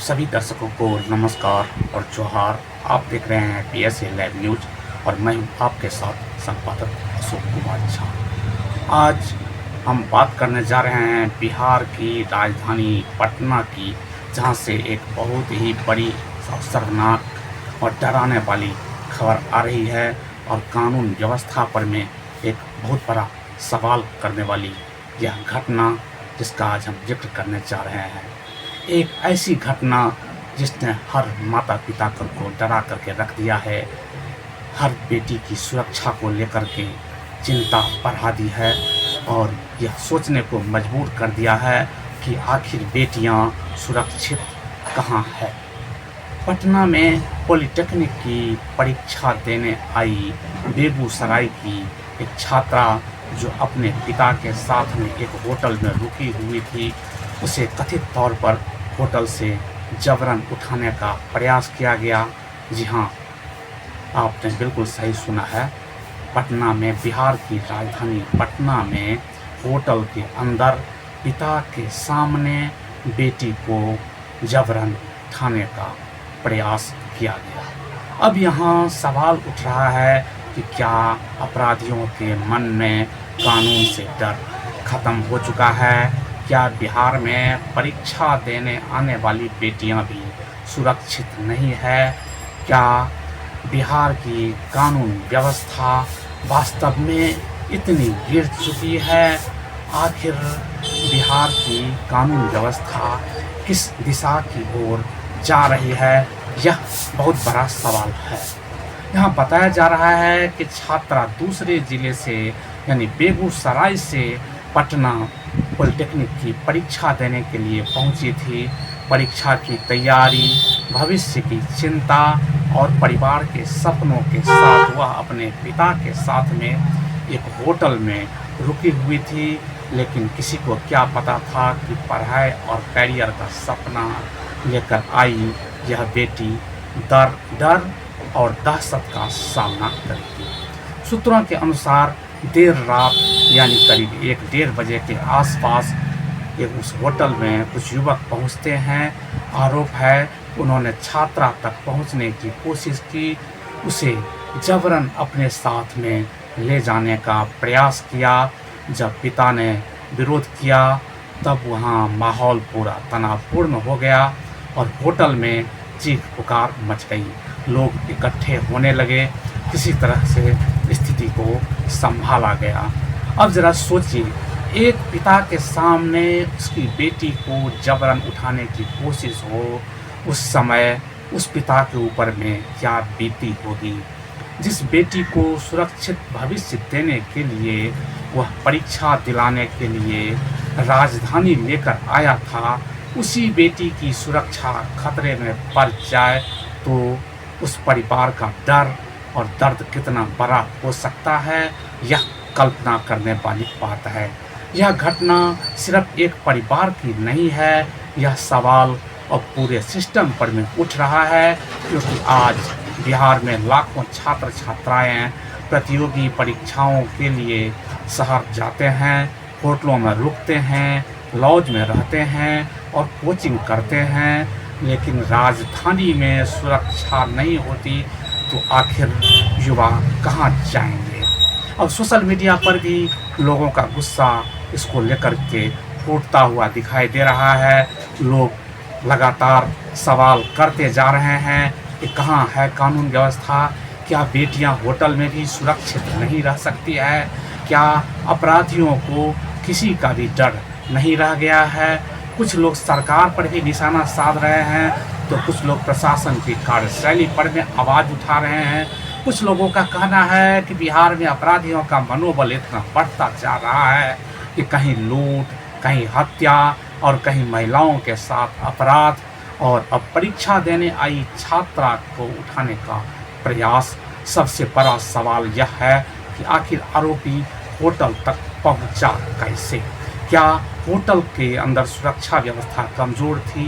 सभी दर्शकों को नमस्कार और जोहार। आप देख रहे हैं PSA लाइव न्यूज़ और मैं हूं आपके साथ संपादक अशोक कुमार झा। आज हम बात करने जा रहे हैं बिहार की राजधानी पटना की, जहां से एक बहुत ही बड़ी शर्मनाक और डराने वाली खबर आ रही है और कानून व्यवस्था पर में एक बहुत बड़ा सवाल करने वाली यह घटना, जिसका आज हम जिक्र करने जा रहे हैं। एक ऐसी घटना जिसने हर माता पिता को डरा करके रख दिया है, हर बेटी की सुरक्षा को लेकर के चिंता बढ़ा दी है और यह सोचने को मजबूर कर दिया है कि आखिर बेटियां सुरक्षित कहाँ है। पटना में पॉलिटेक्निक की परीक्षा देने आई बेगूसराय की एक छात्रा, जो अपने पिता के साथ में एक होटल में रुकी हुई थी, उसे कथित तौर पर होटल से जबरन उठाने का प्रयास किया गया। जी हाँ, आपने बिल्कुल सही सुना है। पटना में, बिहार की राजधानी पटना में होटल के अंदर पिता के सामने बेटी को जबरन उठाने का प्रयास किया गया। अब यहाँ सवाल उठ रहा है कि क्या अपराधियों के मन में कानून से डर खत्म हो चुका है? क्या बिहार में परीक्षा देने आने वाली बेटियां भी सुरक्षित नहीं है? क्या बिहार की कानून व्यवस्था वास्तव में इतनी गिर चुकी है? आखिर बिहार की कानून व्यवस्था किस दिशा की ओर जा रही है? यह बहुत बड़ा सवाल है। यहाँ बताया जा रहा है कि छात्रा दूसरे जिले से यानी बेगूसराय से पटना पॉलिटेक्निक की परीक्षा देने के लिए पहुंची थी। परीक्षा की तैयारी, भविष्य की चिंता और परिवार के सपनों के साथ वह अपने पिता के साथ में एक होटल में रुकी हुई थी। लेकिन किसी को क्या पता था कि पढ़ाई और करियर का सपना लेकर आई यह बेटी डर और दहशत का सामना करेगी। सूत्रों के अनुसार देर रात यानी करीब 1-1:30 बजे के आसपास उस होटल में कुछ युवक पहुंचते हैं। आरोप है उन्होंने छात्रा तक पहुंचने की कोशिश की, उसे जबरन अपने साथ में ले जाने का प्रयास किया। जब पिता ने विरोध किया तब वहां माहौल पूरा तनावपूर्ण हो गया और होटल में चीख पुकार मच गई। लोग इकट्ठे होने लगे। किसी तरह से स्थिति को संभाला गया। अब जरा सोचिए, एक पिता के सामने उसकी बेटी को जबरन उठाने की कोशिश हो, उस समय उस पिता के ऊपर में क्या बीती होगी। जिस बेटी को सुरक्षित भविष्य देने के लिए वह परीक्षा दिलाने के लिए राजधानी लेकर आया था, उसी बेटी की सुरक्षा खतरे में पड़ जाए तो उस परिवार का डर और दर्द कितना बड़ा हो सकता है, यह कल्पना करने वाली बात है। यह घटना सिर्फ एक परिवार की नहीं है, यह सवाल और पूरे सिस्टम पर में उठ रहा है, क्योंकि आज बिहार में लाखों छात्र छात्राएं प्रतियोगी परीक्षाओं के लिए शहर जाते हैं, होटलों में रुकते हैं, लॉज में रहते हैं और कोचिंग करते हैं। लेकिन राजधानी में सुरक्षा नहीं होती तो आखिर युवा कहाँ जाएंगे। अब सोशल मीडिया पर भी लोगों का गुस्सा इसको लेकर के फूटता हुआ दिखाई दे रहा है। लोग लगातार सवाल करते जा रहे हैं कि कहाँ है कानून व्यवस्था? क्या बेटियां होटल में भी सुरक्षित नहीं रह सकती है? क्या अपराधियों को किसी का भी डर नहीं रह गया है? कुछ लोग सरकार पर भी निशाना साध रहे हैं तो कुछ लोग प्रशासन की कार्यशैली पर में आवाज़ उठा रहे हैं। कुछ लोगों का कहना है कि बिहार में अपराधियों का मनोबल इतना बढ़ता जा रहा है कि कहीं लूट, कहीं हत्या और कहीं महिलाओं के साथ अपराध। और अब परीक्षा देने आई छात्रा को उठाने का प्रयास। सबसे बड़ा सवाल यह है कि आखिर आरोपी होटल तक पहुंचा कैसे? क्या होटल के अंदर सुरक्षा व्यवस्था कमज़ोर थी?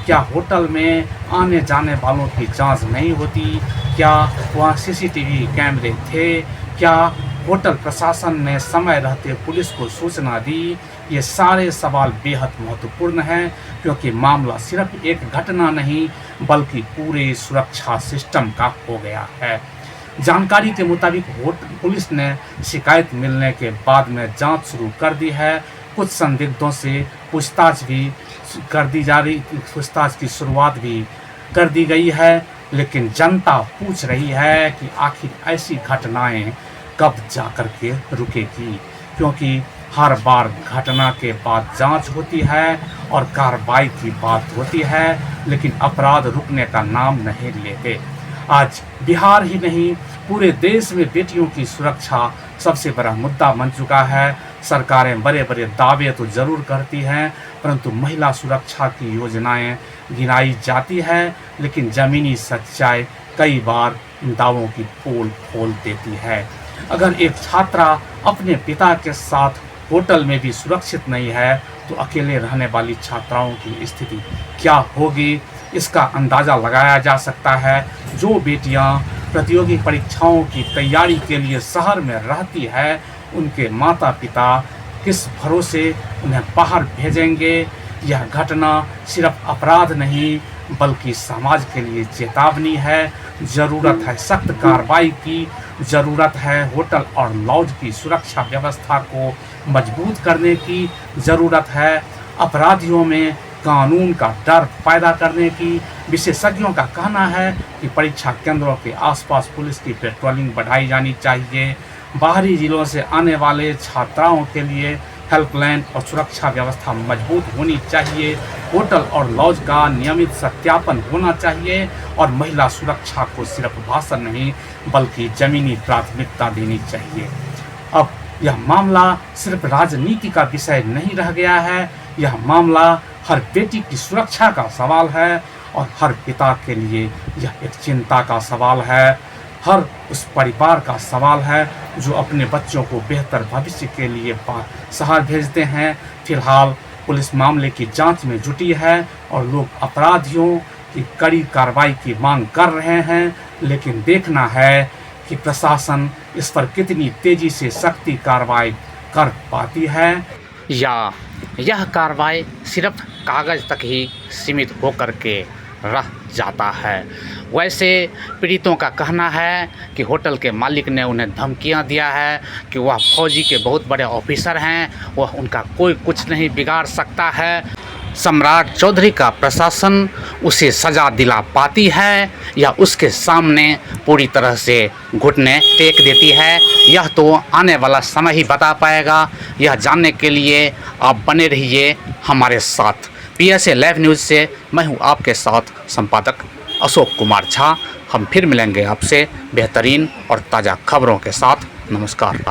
क्या होटल में आने जाने वालों की जांच नहीं होती? क्या वहाँ CCTV कैमरे थे? क्या होटल प्रशासन ने समय रहते पुलिस को सूचना दी? ये सारे सवाल बेहद महत्वपूर्ण हैं, क्योंकि मामला सिर्फ एक घटना नहीं बल्कि पूरे सुरक्षा सिस्टम का हो गया है। जानकारी के मुताबिक पुलिस ने शिकायत मिलने के बाद में जांच शुरू कर दी है। कुछ संदिग्धों से पूछताछ की शुरुआत भी कर दी गई है, लेकिन जनता पूछ रही है कि आखिर ऐसी घटनाएं कब जाकर के रुकेगी, क्योंकि हर बार घटना के बाद जांच होती है और कार्रवाई की बात होती है, लेकिन अपराध रुकने का नाम नहीं लेते। आज बिहार ही नहीं पूरे देश में बेटियों की सुरक्षा सबसे बड़ा मुद्दा बन चुका है। सरकारें बड़े बड़े दावे तो जरूर करती हैं, परंतु महिला सुरक्षा की योजनाएं गिनाई जाती है, लेकिन ज़मीनी सच्चाई कई बार इन दावों की पोल खोल देती है। अगर एक छात्रा अपने पिता के साथ होटल में भी सुरक्षित नहीं है, तो अकेले रहने वाली छात्राओं की स्थिति क्या होगी, इसका अंदाज़ा लगाया जा सकता है। जो बेटियां प्रतियोगी परीक्षाओं की तैयारी के लिए शहर में रहती है, उनके माता पिता किस भरोसे उन्हें बाहर भेजेंगे। यह घटना सिर्फ अपराध नहीं बल्कि समाज के लिए चेतावनी है। ज़रूरत है सख्त कार्रवाई की, ज़रूरत है होटल और लॉज की सुरक्षा व्यवस्था को मजबूत करने की, ज़रूरत है अपराधियों में कानून का डर पैदा करने की। विशेषज्ञों का कहना है कि परीक्षा केंद्रों के आसपास पुलिस की पेट्रोलिंग बढ़ाई जानी चाहिए। बाहरी जिलों से आने वाले छात्राओं के लिए हेल्पलाइन और सुरक्षा व्यवस्था मजबूत होनी चाहिए। होटल और लॉज का नियमित सत्यापन होना चाहिए और महिला सुरक्षा को सिर्फ भाषण नहीं बल्कि ज़मीनी प्राथमिकता देनी चाहिए। अब यह मामला सिर्फ राजनीति का विषय नहीं रह गया है, यह मामला हर बेटी की सुरक्षा का सवाल है और हर पिता के लिए यह एक चिंता का सवाल है। हर उस परिवार का सवाल है जो अपने बच्चों को बेहतर भविष्य के लिए शहर भेजते हैं। फिलहाल पुलिस मामले की जांच में जुटी है और लोग अपराधियों की कड़ी कार्रवाई की मांग कर रहे हैं, लेकिन देखना है कि प्रशासन इस पर कितनी तेज़ी से सख्ती कार्रवाई कर पाती है, या यह कार्रवाई सिर्फ कागज़ तक ही सीमित होकर के रह जाता है। वैसे पीड़ितों का कहना है कि होटल के मालिक ने उन्हें धमकियां दिया है कि वह फौजी के बहुत बड़े ऑफिसर हैं, वह उनका कोई कुछ नहीं बिगाड़ सकता है। सम्राट चौधरी का प्रशासन उसे सज़ा दिला पाती है या उसके सामने पूरी तरह से घुटने टेक देती है, यह तो आने वाला समय ही बता पाएगा। यह जानने के लिए आप बने रहिए हमारे साथ। PSA लाइव न्यूज़ से मैं हूं आपके साथ संपादक अशोक कुमार झा। हम फिर मिलेंगे आपसे बेहतरीन और ताज़ा खबरों के साथ। नमस्कार।